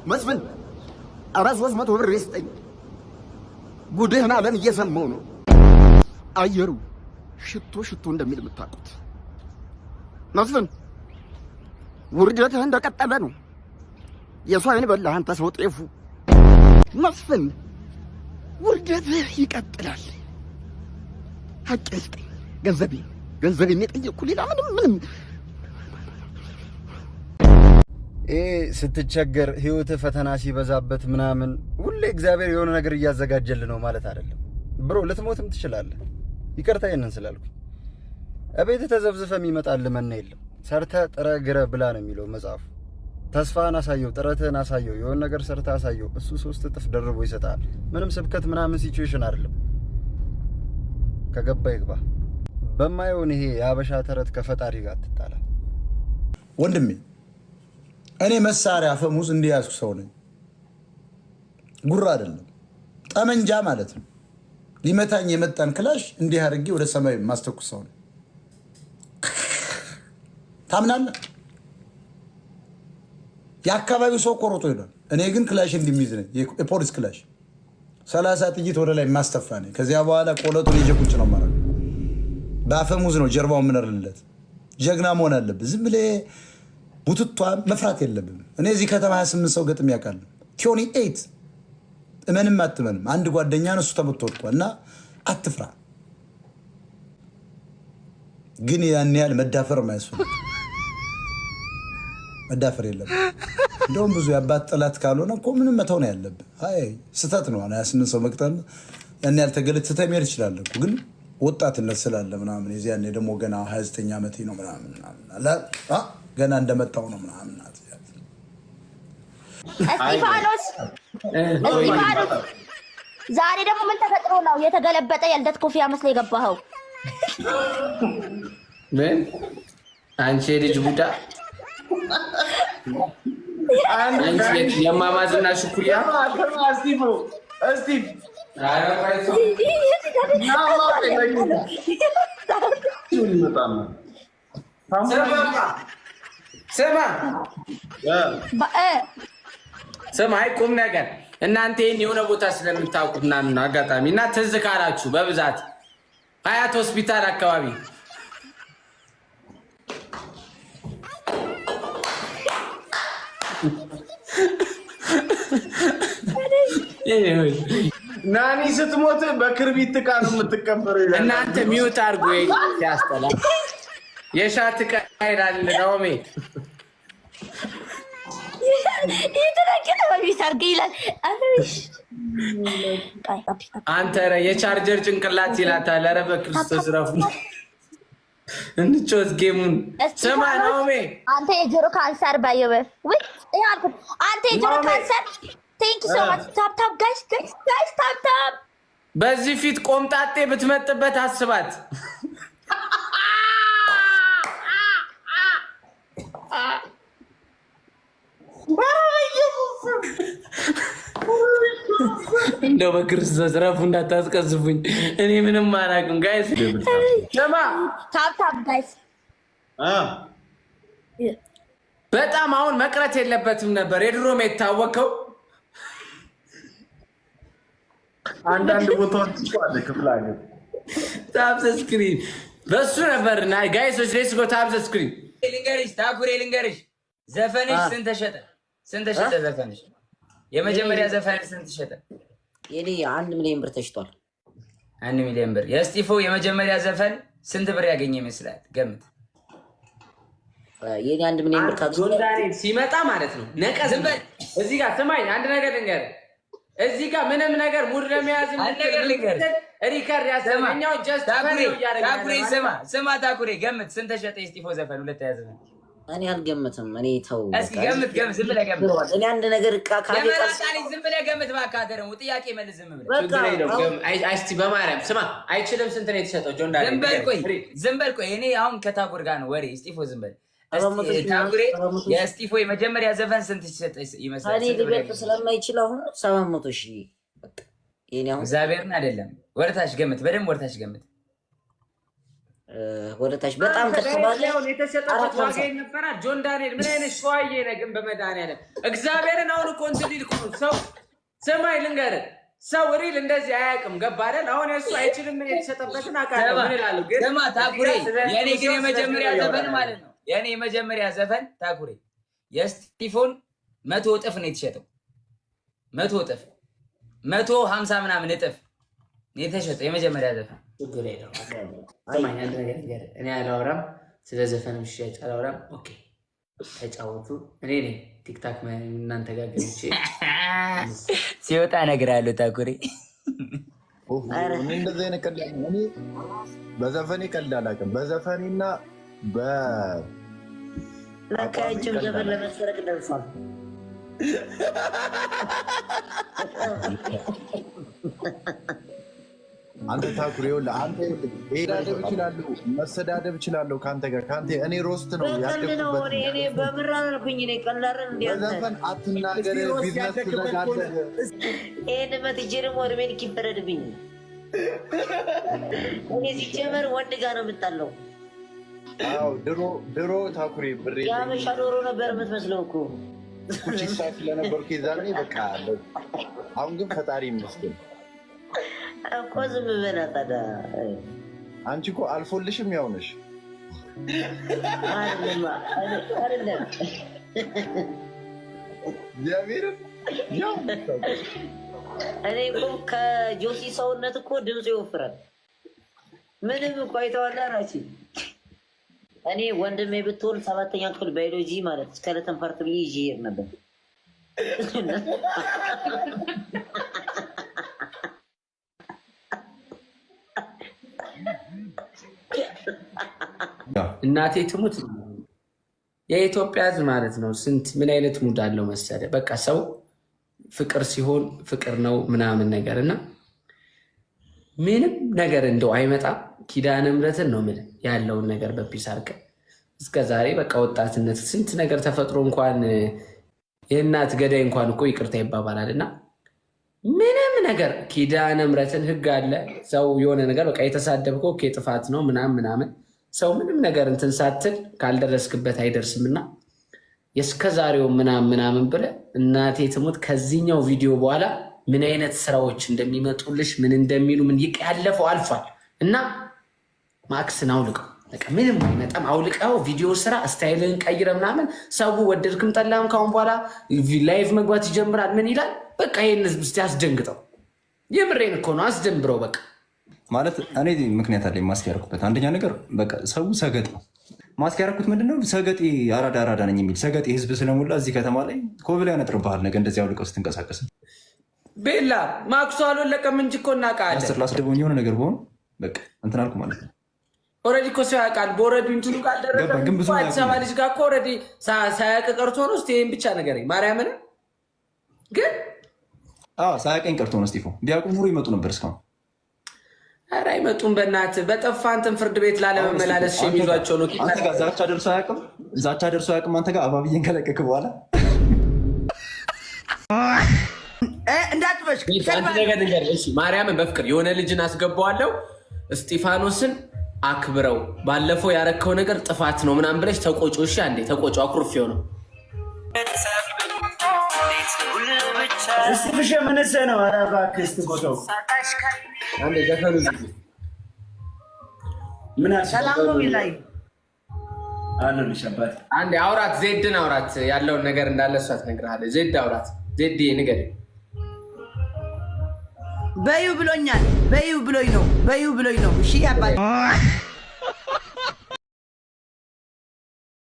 መስፍን 400 ብር ይስጠኝ። ጉድህን ዓለም እየሰማው ነው። አየሩ ሽቶ እንደሚል የምታውቁት መስፍን ውርደትህ እንደቀጠለ ነው። የሰው አይን በላህ አንተ ሰው ጤፉ። መስፍን ውርደትህ ይቀጥላል። ሀቅ ይስጠኝ። ገንዘቤን የጠየቅኩ ሌላ ምንም ስትቸገር ህይወት ፈተና ሲበዛበት ምናምን ሁሌ እግዚአብሔር የሆነ ነገር እያዘጋጀልህ ነው ማለት አይደለም ብሮ። ልትሞትም ትችላለህ። ይቅርታ ይሄንን ስላልኩ እቤት ተዘብዝፈ የሚመጣልህ መና የለም። ሰርተ ጥረ ግረ ብላ ነው የሚለው መጽሐፉ። ተስፋን አሳየው፣ ጥረትህን አሳየው፣ የሆነ ነገር ሰርተ አሳየው። እሱ 3 እጥፍ ደርቦ ይሰጣል። ምንም ስብከት ምናምን ሲቹዌሽን አይደለም። ከገባ ይግባ። በማይሆን ይሄ የአበሻ ተረት ከፈጣሪ ጋር ትጣላ ወንድሜ። እኔ መሳሪያ አፈሙዝ እንዲያዝኩ ሰው ነኝ። ጉራ አይደለም ጠመንጃ ማለት ነው። ሊመታኝ የመጣን ክላሽ እንዲህ አድርጌ ወደ ሰማይ ማስተኩስ ሰው ነኝ። ታምናለህ? የአካባቢው ሰው ቆርጦ ይላል። እኔ ግን ክላሽ እንዲሚይዝ ነኝ። የፖሊስ ክላሽ 30 ጥይት ወደ ላይ ማስተፋ ነኝ። ከዚያ በኋላ ቆለጡን ይዤ ቁጭ ነው ማለት ነው። በአፈሙዝ ነው ጀርባው ምንርልለት። ጀግና መሆን አለብህ። ዝም ብለህ ቡትቷ መፍራት የለብም። እኔ እዚህ ከተማ 28 ሰው ገጥም ያውቃል። ቲዮኒ 8 እመንም አትመንም አንድ ጓደኛ ነው እሱ ተመቶ ወጥቷል። እና አትፍራ። ግን ያን ያህል መዳፈር ማያስፈልግ መዳፈር የለብህ። እንደውም ብዙ የአባት ጠላት ካልሆነ እኮ ምንም መተው ነው ያለብህ። አይ ስተት ነው 28 ሰው መቅጠል ያን ያህል ተገለጽተ መሄድ ይችላል እኮ ግን ወጣትነት ስላለ ምናምን የዚህ ያኔ ደግሞ ገና 29 ዓመቴ ነው ምናምን አላ ገና እንደመጣው ነው ምናምን እስጢፋኖስ ዛሬ ደግሞ ምን ተፈጥሮ ነው የተገለበጠ የልደት ኮፊያ መስሎ የገባኸው? ምን አንቺ ልጅ ቡዳ አንቺ የማማዝና ሽኩያ እስጢፍ ስማ አይ ቁም ነገር እናንተ ይሄን የሆነ ቦታ ስለምታውቁት ምናምን አጋጣሚ እና ትዝ ካላችሁ በብዛት ሀያት ሆስፒታል አካባቢ ናኒ ስትሞት በክርቢት ዕቃ ነው የምትቀበረው። እናንተ ሚውት አድርጎ ያስጠላ የሻት ዕቃ ይላል ናኦሚ አንተ የቻርጀር ጭንቅላት ይላታል። ኧረ በክርስቶስ ረፉ እንቾት ጌሙን ስማ ናኦሚ አንተ የጆሮ ካንሰር ባየበ ወይ ያልኩት አንተ የጆሮ ካንሰር ቴንክ ዩ ሶ ማች ታፕ ጋይስ ታፕ በዚህ ፊት ቆምጣጤ ብትመጥበት አስባት። እንደው በክርስቶስ ረፉ እንዳታስቀዝፉኝ። እኔ ምንም አላውቅም ጋይስ። ስማ ታፕ ጋይስ በጣም አሁን መቅረት የለበትም ነበር የድሮም የታወቀው አንዳንድ ቦታዎች አለ ክፍለ ሀገር ታፕ ስክሪን በሱ ነበርና ጋይሶች ሌትስ ጎ ታፕ ስክሪን። ልንገርሽ ታኩሬ ልንገርሽ ዘፈንሽ ስንት ተሸጠ ዘፈንሽ የመጀመሪያ ዘፈንሽ ስንት ተሸጠ? የኔ 1 ሚሊዮን ብር ተሽጧል። 1 ሚሊዮን ብር። የእስጢፎ የመጀመሪያ ዘፈን ስንት ብር ያገኘ ይመስላል? ገምት። የኔ 1 ሚሊዮን ብር ካገኘ ሲመጣ ማለት ነው ነቀዝ። ዝም በል እዚህ ጋር ስማኝ፣ አንድ ነገር ልንገርህ። እዚህ ጋር ምንም ነገር ሙድ ለመያዝ ነገር ልንገርህ። ሪከርድ ያሰማኛው ጀስት ታኩሬ ስማ ታኩሬ ገምት፣ ስንት ተሸጠ የእስጢፎ ዘፈን? ሁለተኛ ዘፈን እኔ አልገምትም። እኔ ተው እስኪ ገምት ዝም ብለህ ገምት። እኔ አንድ ነገር የመራጣኔ ዝም ብለህ ገምት እባክህ። አደረው ጥያቄ መልስ ዝም ብለህ እስቲ በማርያም ስማ። አይችልም። ስንት ነው የተሸጠው? ጆን ዳንኤል ዝም በል ቆይ። እኔ አሁን ከታኩር ጋር ነው ወሬ። እስጢፎ ዝም በል ታኩሬ። የእስጢፎ የመጀመሪያ ዘፈን ስንት ተሸጠ ይመስላል? እኔ ልገምት ስለማይችል አሁን 700,000 በቃ የኔ አሁን እግዚአብሔርን አይደለም። ወርታሽ ገምት፣ በደንብ ወርታሽ ገምት። ወደ ታች በጣም ከተባለ የተሸጠበት ዋጋ ነበረ። ጆን ዳንኤል ምን አይነት ሸዋዬ ነህ ግን በመድኃኒዓለም እግዚአብሔርን አሁን እኮ እንትን ሊል እኮ ነው ሰው። ስማኝ ልንገርህ፣ ሰው ሪል እንደዚህ አያውቅም። ገባህ አይደል? አሁን እሱ አይችልም። ምን የተሸጠበትን አውቃለሁ። ምን እላለሁ ግን ስማ ታኩሬ፣ የኔ ግን የመጀመሪያ ዘፈን ማለት ነው የኔ የመጀመሪያ ዘፈን ታኩሬ የስቲፎን 100 እጥፍ ነው የተሸጠው። 100 እጥፍ 150 ምናምን እጥፍ የተሸጠው የመጀመሪያ ዘፈን። ችግር የለውም። ሰማኝ አንድ ነገር ንገርህ። እኔ አላወራም ስለ ዘፈን ሽያጭ አላወራም። ኦኬ ተጫወቱ። እኔ ነኝ ቲክታክ እናንተ ጋር ገብቼ ሲወጣ እነግርሃለሁ። ታኩሬ እንደዚህ አይነት ቀልድ እኔ በዘፈኔ ቀልድ አላውቅም። በዘፈኔና ለካያቸው ዘፈን ለመሰረቅ ደርሷል። አንተ ታኩሬ አንተ ሄዳደብ እችላለሁ፣ መሰዳደብ እችላለሁ ከአንተ ጋር እኔ ሮስት ነው ያደኩበት። እኔ በምራ አልኩኝ። እኔ ቀላርን በዘፈን አትናገር፣ ቢዝነስ ትዘጋለህ። ይህን መትቼ ደግሞ እድሜን ይፈረድብኝ። እኔ ሲጀመር ወንድ ጋር ነው የምጣለው። አዎ ድሮ ታኩሬ ብሬ የአበሻ ዶሮ ነበር የምትመስለው እኮ ኩቺሳ ስለነበርኩ የዛኔ በቃ። አሁን ግን ፈጣሪ ይመስገን እኮ ዝም በላ ታዲያ። አንቺ እኮ አልፎልሽም ያው ነሽ። አይደለም እግዚአብሔርን ያው እኔ እኮ ከጆሲ ሰውነት እኮ ድምፁ ይወፍራል። ምንም እኮ አይተዋላ ራሲ። እኔ ወንድሜ ብትሆን 7ኛ ክፍል ባዮሎጂ ማለት ስኬለተን ፓርት ብዬ ይዤ እሄድ ነበር። እናቴ ትሙት የኢትዮጵያ ሕዝብ ማለት ነው። ስንት ምን አይነት ሙድ አለው መሰለህ። በቃ ሰው ፍቅር ሲሆን ፍቅር ነው ምናምን ነገር እና ምንም ነገር እንደው አይመጣም። ኪዳነ ምሕረትን ነው የምልህ ያለውን ነገር በፒስ አድርገህ እስከ ዛሬ በቃ ወጣትነት ስንት ነገር ተፈጥሮ እንኳን የእናት ገዳይ እንኳን እኮ ይቅርታ ይባባላል እና ምንም ነገር ኪዳነ ምሕረትን ህግ አለ። ሰው የሆነ ነገር በቃ የተሳደብከው ኦኬ ጥፋት ነው ምናምን ሰው ምንም ነገር እንትን ሳትል ካልደረስክበት አይደርስምና የእስከዛሬው ምናምን ብለህ እናቴ ትሙት ከዚህኛው ቪዲዮ በኋላ ምን አይነት ስራዎች እንደሚመጡልሽ ምን እንደሚሉ ምን ያለፈው አልፏል እና ማክስን አውልቀው በቃ ምንም አይመጣም። አውልቀው ቪዲዮ ስራ ስታይልን ቀይረ ምናምን ሰው ወደድክም ጠላም ካሁን በኋላ ላይቭ መግባት ይጀምራል። ምን ይላል በቃ ይህን ህዝብ እስኪ አስደንግጠው። የምሬን እኮ ነው አስደንብረው በቃ ማለት እኔ ምክንያት አለኝ ማስክ ያደረኩበት። አንደኛ ነገር በቃ ሰው ሰገጥ ነው። ማስክ ያደረኩት ምንድነው ሰገጤ አራዳ ነኝ የሚል ሰገጤ ህዝብ ስለሞላ እዚህ ከተማ ላይ ኮብል ያነጥርብሃል። ነገ እንደዚህ አውልቀው ስትንቀሳቀስ ቤላ ማክሱ አልወለቀም እንጂ እኮ እናውቃለን። ስር ላስደበኝ የሆነ ነገር በሆኑ በቃ እንትን አልኩ ማለት ነው። ኦልሬዲ እኮ ሰው ያውቃል። በኦልሬዲ እንትኑ ካልደረሰ አዲስ አበባ ልጅ ጋር እኮ ኦልሬዲ ሳያውቅ ቀርቶ ነው። እስኪ ይህን ብቻ ንገረኝ ማርያምን። ግን ሳያውቀኝ ቀርቶ ነው። እስጢፎ ቢያውቁ ኑሮ ይመጡ ነበር እስካሁን። ኧረ አይመጡም። በእናትህ በጠፋ እንትን ፍርድ ቤት ላለመመላለስ የሚሏቸው ነው። አንተ ጋር ዛቻ ደርሶ አያውቅም። አንተ ጋር አባብዬን ከለቀክ በኋላ እንዳትበሽ ነገር ማርያምን በፍቅር የሆነ ልጅን አስገባዋለሁ። እስጢፋኖስን አክብረው ባለፈው ያረከው ነገር ጥፋት ነው ምናምን ብለሽ ተቆጮ። እሺ አንዴ ተቆጮ። አኩርፌው ነው እስጢፍሽ ምንሰ ነው? ኧረ እባክህ ስትጎተው አንዴ ዘፈኑ ምን ሰላም ነው ይላይ አለው ልሽባት አንዴ አውራት ዜድን አውራት ያለውን ነገር እንዳለ እሷ ትነግርሃለች። ዜድ አውራት ዜድ ንገረኝ። በዩ ብሎኛል። በዩ ብሎኝ ነው። እሺ አባይ